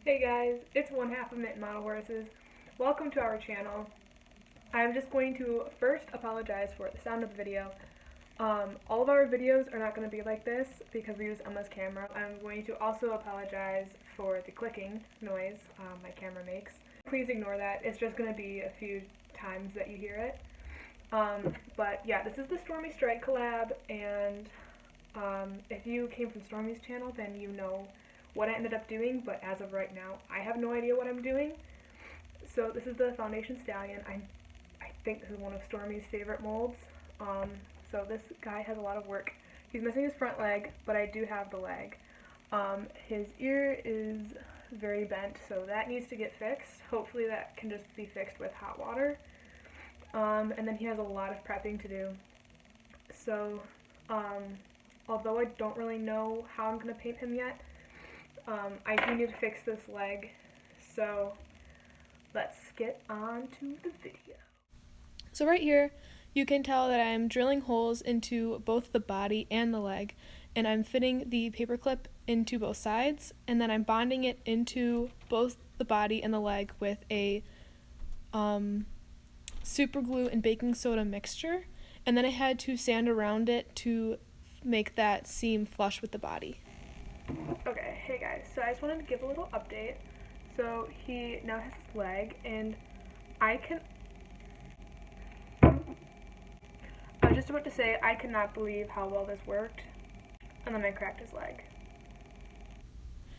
Hey guys, it's one half of Mint Model Horses. Welcome to our channel. I'm just going to first apologize for the sound of the video. All of our videos are not going to be like this because we use Emma's camera. I'm going to also apologize for the clicking noise my camera makes. Please ignore that. It's just going to be a few times that you hear it. But yeah, this is the Stormystrikes collab, and if you came from Stormy's channel, then you know what I ended up doing, but as of right now, I have no idea what I'm doing. So this is the Foundation Stallion. I think this is one of Stormy's favorite molds. So this guy has a lot of work. He's missing his front leg, but I do have the leg. His ear is very bent, so that needs to get fixed. Hopefully that can just be fixed with hot water. And then he has a lot of prepping to do. So, although I don't really know how I'm going to paint him yet, I do need to fix this leg, so let's get on to the video. So right here, you can tell that I'm drilling holes into both the body and the leg, and I'm fitting the paperclip into both sides, and then I'm bonding it into both the body and the leg with a super glue and baking soda mixture, and then I had to sand around it to make that seam flush with the body. Okay, hey guys, so I just wanted to give a little update. So he now has his leg, and I was just about to say I cannot believe how well this worked, and then I cracked his leg.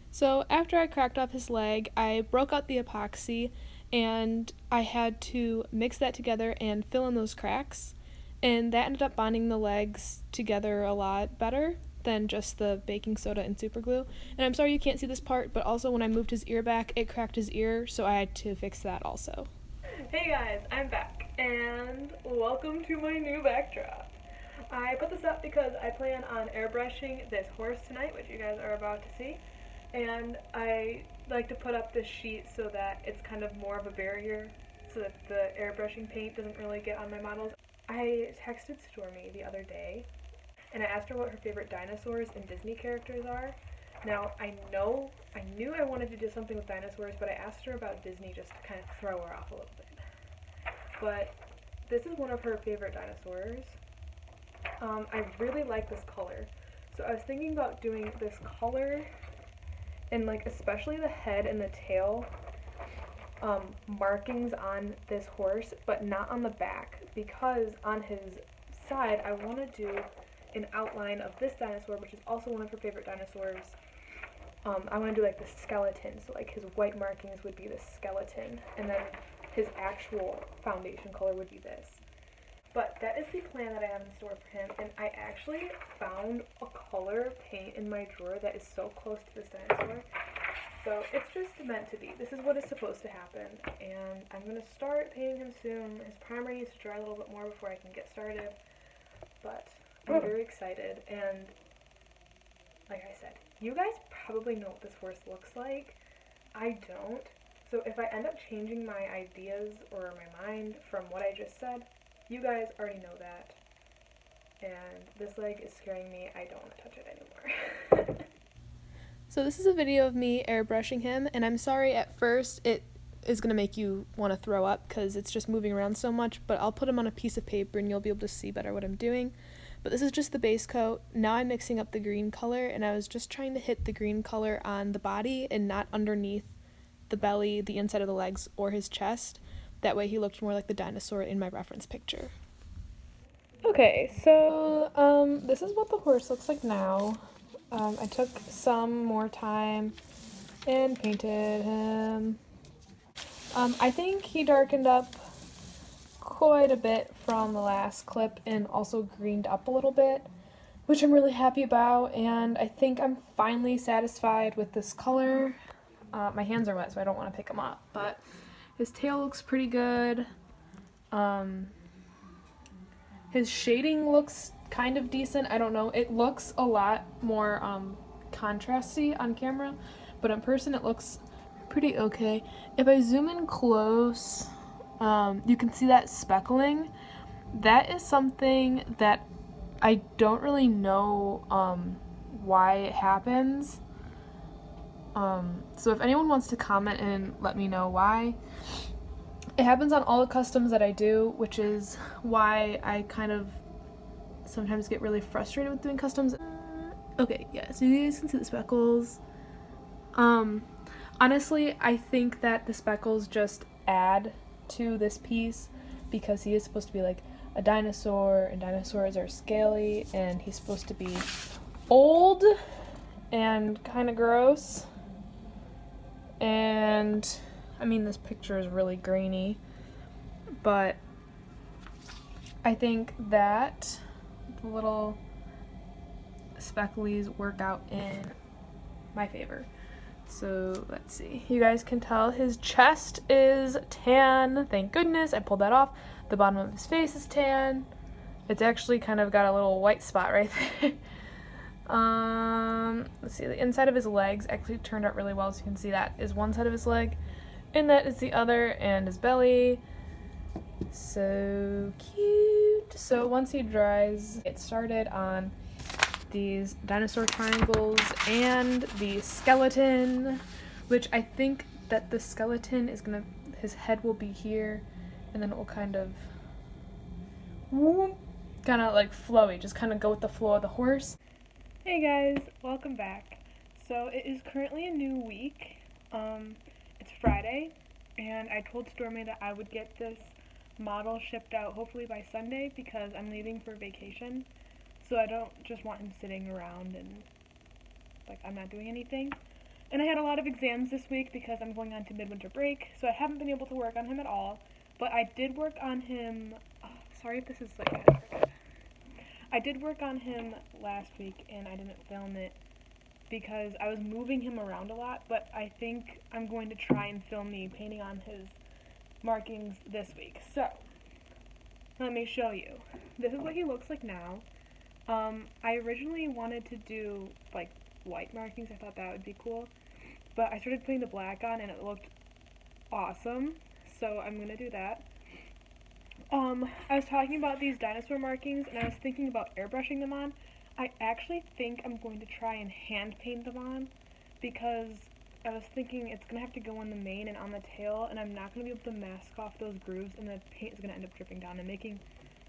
So after I cracked off his leg, I broke out the epoxy, and I had to mix that together and fill in those cracks, and that ended up bonding the legs together a lot better than just the baking soda and super glue. And I'm sorry you can't see this part, but also when I moved his ear back, it cracked his ear, so I had to fix that also. Hey guys, I'm back, and welcome to my new backdrop. I put this up because I plan on airbrushing this horse tonight, which you guys are about to see, and I like to put up this sheet so that it's kind of more of a barrier so that the airbrushing paint doesn't really get on my models. I texted Stormy the other day, and I asked her what her favorite dinosaurs and Disney characters are. Now, I knew I wanted to do something with dinosaurs, but I asked her about Disney just to kind of throw her off a little bit. But this is one of her favorite dinosaurs. I really like this color. So I was thinking about doing this color and like especially the head and the tail markings on this horse, but not on the back, because on his side I want to do an outline of this dinosaur, which is also one of her favorite dinosaurs. I want to do like the skeleton, so like his white markings would be the skeleton, and then his actual foundation color would be this. But that is the plan that I have in store for him, and I actually found a color paint in my drawer that is so close to this dinosaur. So it's just meant to be. This is what is supposed to happen, and I'm going to start painting him soon. His primer needs to dry a little bit more before I can get started, but I'm very excited, and like I said, you guys probably know what this horse looks like. I don't. So if I end up changing my ideas or my mind from what I just said, you guys already know that. And this leg is scaring me. I don't want to touch it anymore. So this is a video of me airbrushing him, and I'm sorry at first it is going to make you want to throw up because it's just moving around so much, but I'll put him on a piece of paper and you'll be able to see better what I'm doing. But this is just the base coat. Now I'm mixing up the green color, and I was just trying to hit the green color on the body and not underneath the belly, the inside of the legs, or his chest. That way he looked more like the dinosaur in my reference picture. Okay, so this is what the horse looks like now. I took some more time and painted him. I think he darkened up quite a bit from the last clip and also greened up a little bit, which I'm really happy about, and I think I'm finally satisfied with this color. My hands are wet, so I don't want to pick them up, but his tail looks pretty good. His shading looks kind of decent. I don't know. It looks a lot more contrasty on camera, but in person it looks pretty okay. If I zoom in close, you can see that speckling. That is something that I don't really know why it happens. So if anyone wants to comment and let me know why. It happens on all the customs that I do, which is why I kind of sometimes get really frustrated with doing customs. Okay, yeah, so you guys can see the speckles. Honestly, I think that the speckles just add to this piece because he is supposed to be like a dinosaur, and dinosaurs are scaly, and he's supposed to be old and kind of gross. And I mean, this picture is really grainy, but I think that the little specklies work out in my favor. So let's see. You guys can tell his chest is tan. Thank goodness I pulled that off. The bottom of his face is tan. It's actually kind of got a little white spot right there. Let's see. The inside of his legs actually turned out really well. So you can see that is one side of his leg, and that is the other, and his belly. So cute. So once he dries, get started on these dinosaur triangles and the skeleton, which I think that the skeleton is gonna, his head will be here, and then it will kind of like flowy, just kind of go with the flow of the horse. Hey guys, welcome back. So it is currently a new week. It's Friday, and I told Stormy that I would get this model shipped out hopefully by Sunday because I'm leaving for vacation. So I don't just want him sitting around and like I'm not doing anything. And I had a lot of exams this week because I'm going on to midwinter break, so I haven't been able to work on him at all. But I did work on him, sorry if this is like kind of crooked. I did work on him last week and I didn't film it because I was moving him around a lot, but I think I'm going to try and film me painting on his markings this week. So, let me show you. This is what he looks like now. I originally wanted to do like white markings. I thought that would be cool, but I started putting the black on and it looked awesome, so I'm gonna do that. I was talking about these dinosaur markings and I was thinking about airbrushing them on. I actually think I'm going to try and hand paint them on because I was thinking it's gonna have to go on the mane and on the tail, and I'm not gonna be able to mask off those grooves, and the paint is gonna end up dripping down and making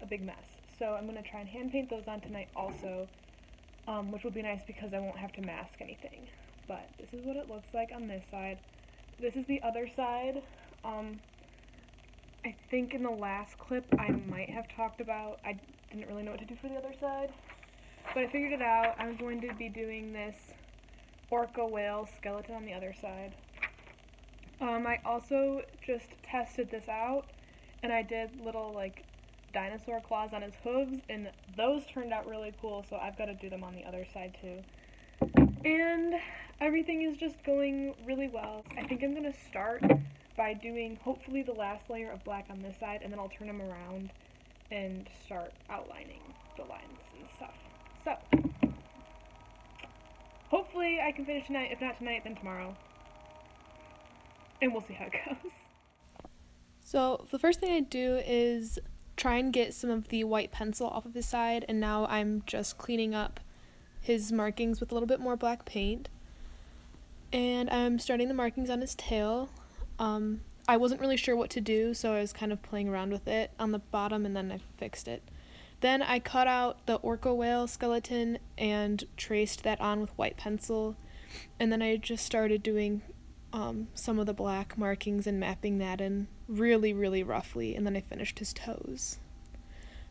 a big mess. So I'm going to try and hand paint those on tonight also, which will be nice because I won't have to mask anything. But this is what it looks like on this side. This is the other side. I think in the last clip I might have talked about, I didn't really know what to do for the other side, but I figured it out. I'm going to be doing this orca whale skeleton on the other side. I also just tested this out, and I did little like dinosaur claws on his hooves, and those turned out really cool, so I've got to do them on the other side too. And everything is just going really well. I think I'm going to start by doing hopefully the last layer of black on this side, and then I'll turn them around and start outlining the lines and stuff. So, hopefully I can finish tonight. If not tonight, then tomorrow. And we'll see how it goes. So the first thing I do is try and get some of the white pencil off of his side, and now I'm just cleaning up his markings with a little bit more black paint. And I'm starting the markings on his tail. I wasn't really sure what to do, so I was kind of playing around with it on the bottom, and then I fixed it. Then I cut out the orca whale skeleton and traced that on with white pencil, and then I just started doing some of the black markings and mapping that in really, really roughly, and then I finished his toes.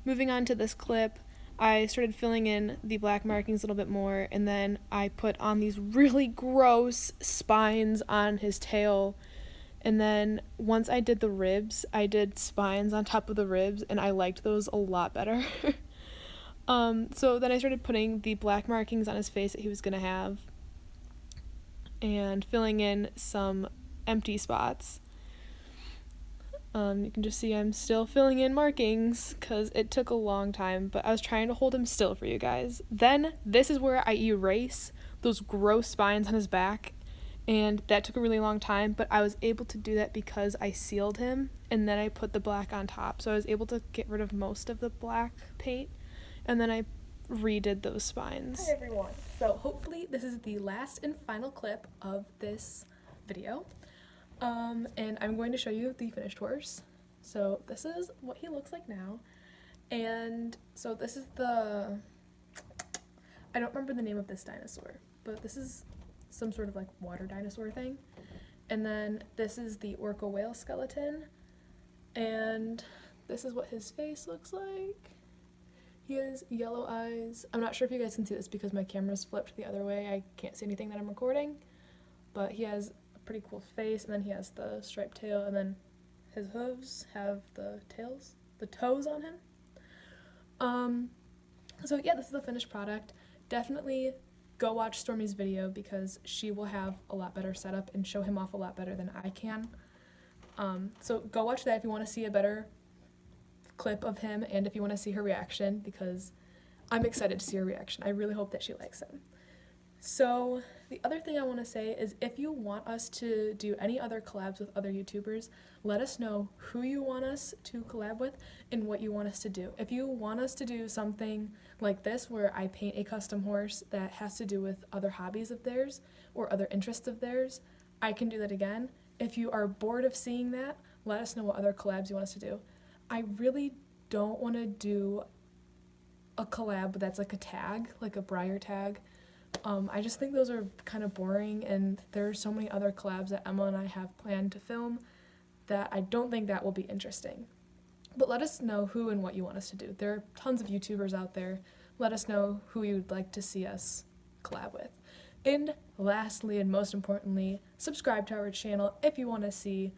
Moving on to this clip, I started filling in the black markings a little bit more, and then I put on these really gross spines on his tail, and then once I did the ribs, I did spines on top of the ribs, and I liked those a lot better. So then I started putting the black markings on his face that he was going to have, and filling in some empty spots. You can just see I'm still filling in markings because it took a long time, but I was trying to hold him still for you guys. Then this is where I erase those gross spines on his back, and that took a really long time, but I was able to do that because I sealed him and then I put the black on top, so I was able to get rid of most of the black paint, and then I redid those spines. Hi everyone. So hopefully this is the last and final clip of this video. And I'm going to show you the finished horse. So this is what he looks like now. And so this is the, I don't remember the name of this dinosaur, but this is some sort of like water dinosaur thing. And then this is the orca whale skeleton. And this is what his face looks like. He has yellow eyes. I'm not sure if you guys can see this because my camera's flipped the other way. I can't see anything that I'm recording. But he has a pretty cool face, and then he has the striped tail, and then his hooves have the toes on him. So yeah, this is the finished product. Definitely go watch Stormy's video because she will have a lot better setup and show him off a lot better than I can. So go watch that if you want to see a better clip of him and if you want to see her reaction, because I'm excited to see her reaction. I really hope that she likes him. So the other thing I want to say is if you want us to do any other collabs with other YouTubers, let us know who you want us to collab with and what you want us to do. If you want us to do something like this where I paint a custom horse that has to do with other hobbies of theirs or other interests of theirs, I can do that again. If you are bored of seeing that, let us know what other collabs you want us to do. I really don't want to do a collab that's like a tag, like a Briar tag. I just think those are kind of boring, and there are so many other collabs that Emma and I have planned to film that I don't think that will be interesting. But let us know who and what you want us to do. There are tons of YouTubers out there. Let us know who you would like to see us collab with. And lastly, and most importantly, subscribe to our channel if you want to see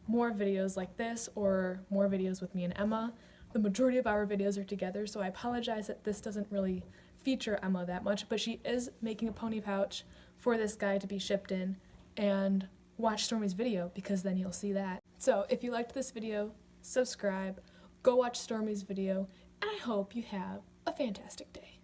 more videos like this or more videos with me and Emma. The majority of our videos are together, so I apologize that this doesn't really feature Emma that much, but she is making a pony pouch for this guy to be shipped in, and watch Stormy's video because then you'll see that. So if you liked this video, subscribe, go watch Stormy's video, and I hope you have a fantastic day.